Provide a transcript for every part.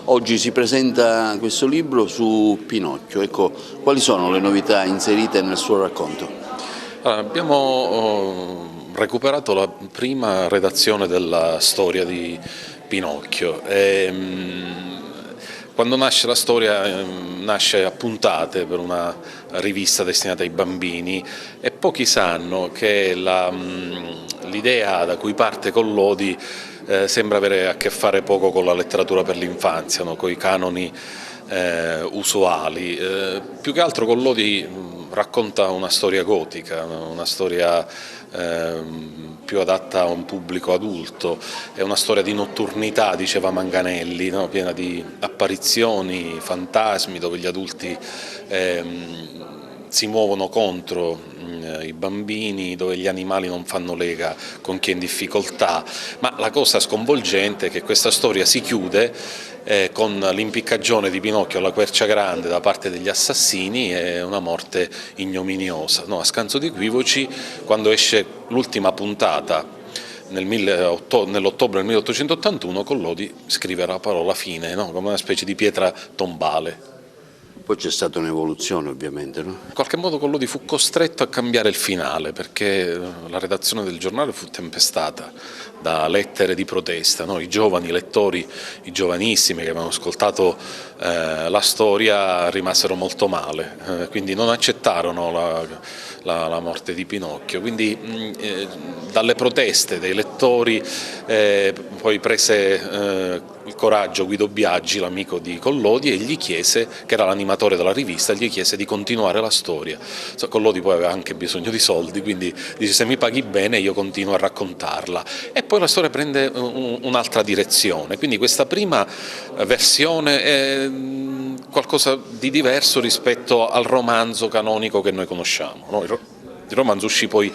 Oggi si presenta questo libro su Pinocchio, ecco, quali sono le novità inserite nel suo racconto? Allora, abbiamo recuperato la prima redazione della storia di Pinocchio. Quando nasce la storia nasce a puntate per una rivista destinata ai bambini e pochi sanno che l'idea da cui parte Collodi sembra avere a che fare poco con la letteratura per l'infanzia, no? Con i canoni usuali. Più che altro Collodi racconta una storia gotica, una storia più adatta a un pubblico adulto, è una storia di notturnità, diceva Manganelli, no? Piena di apparizioni, fantasmi, dove gli adulti si muovono contro i bambini, dove gli animali non fanno lega con chi è in difficoltà, ma la cosa sconvolgente è che questa storia si chiude con l'impiccagione di Pinocchio alla quercia grande da parte degli assassini e una morte ignominiosa. No, a scanso di equivoci, quando esce l'ultima puntata nell'ottobre del 1881, Collodi scrive la parola fine, no? Come una specie di pietra tombale. Poi c'è stata un'evoluzione ovviamente, no? In qualche modo Collodi fu costretto a cambiare il finale perché la redazione del giornale fu tempestata da lettere di protesta, no? I giovani lettori, i giovanissimi che avevano ascoltato la storia rimasero molto male, quindi non accettarono la morte di Pinocchio, quindi dalle proteste dei lettori poi prese il coraggio Guido Biagi, l'amico di Collodi, e gli chiese, che era l'animatore della rivista, gli chiese di continuare la storia. Collodi poi aveva anche bisogno di soldi, quindi dice: se mi paghi bene io continuo a raccontarla. E poi la storia prende un'altra direzione, quindi questa prima versione è qualcosa di diverso rispetto al romanzo canonico che noi conosciamo, no? Il romanzo uscì poi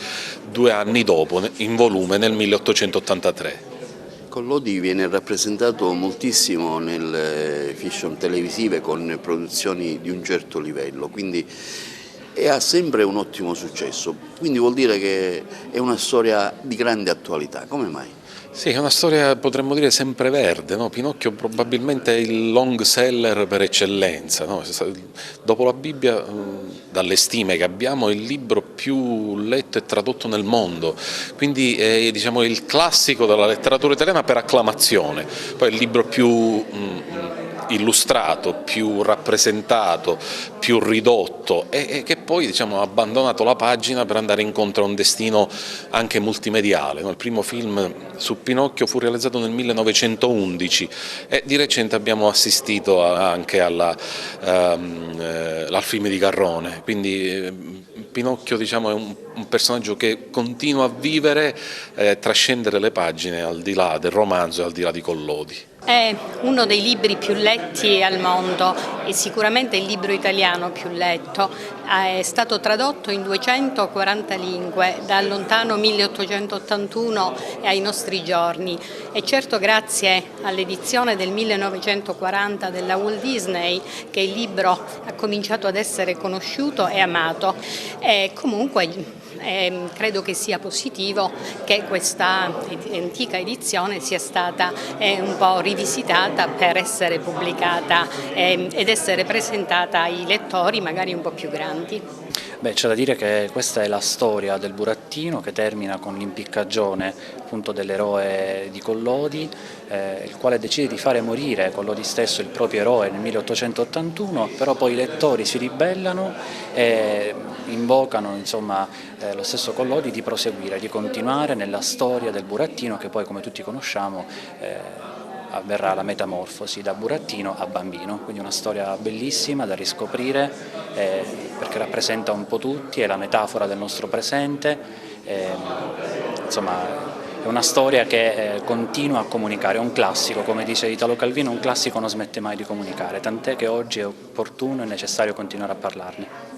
2 anni dopo, in volume, nel 1883. Collodi viene rappresentato moltissimo nelle fiction televisive con produzioni di un certo livello, e ha sempre un ottimo successo, quindi vuol dire che è una storia di grande attualità. Come mai? Sì, è una storia, potremmo dire, sempreverde, no? Pinocchio probabilmente è il long seller per eccellenza, no? Dopo la Bibbia, dalle stime che abbiamo, è il libro più letto e tradotto nel mondo, quindi è, diciamo, il classico della letteratura italiana per acclamazione, poi è il libro più illustrato, più rappresentato, più ridotto e che poi, diciamo, ha abbandonato la pagina per andare incontro a un destino anche multimediale, no? Il primo film su Pinocchio fu realizzato nel 1911 e di recente abbiamo assistito anche al film di Garrone, quindi Pinocchio, diciamo, è un personaggio che continua a vivere, trascendere le pagine al di là del romanzo e al di là di Collodi. È uno dei libri più letti al mondo e sicuramente il libro italiano più letto. È stato tradotto in 240 lingue dal lontano 1881 ai nostri giorni e certo grazie all'edizione del 1940 della Walt Disney che il libro ha cominciato ad essere conosciuto e amato. E comunque credo che sia positivo che questa antica edizione sia stata un po' rivisitata per essere pubblicata ed essere presentata ai lettori magari un po' più grandi. Beh, c'è da dire che questa è la storia del burattino che termina con l'impiccagione appunto dell'eroe di Collodi, il quale decide di fare morire Collodi stesso, il proprio eroe, nel 1881, però poi i lettori si ribellano e invocano, insomma, lo stesso Collodi di proseguire, di continuare nella storia del burattino che poi, come tutti conosciamo, avverrà la metamorfosi da burattino a bambino, quindi una storia bellissima da riscoprire perché rappresenta un po' tutti, è la metafora del nostro presente, insomma è una storia che continua a comunicare, è un classico, come dice Italo Calvino, un classico non smette mai di comunicare, tant'è che oggi è opportuno e necessario continuare a parlarne.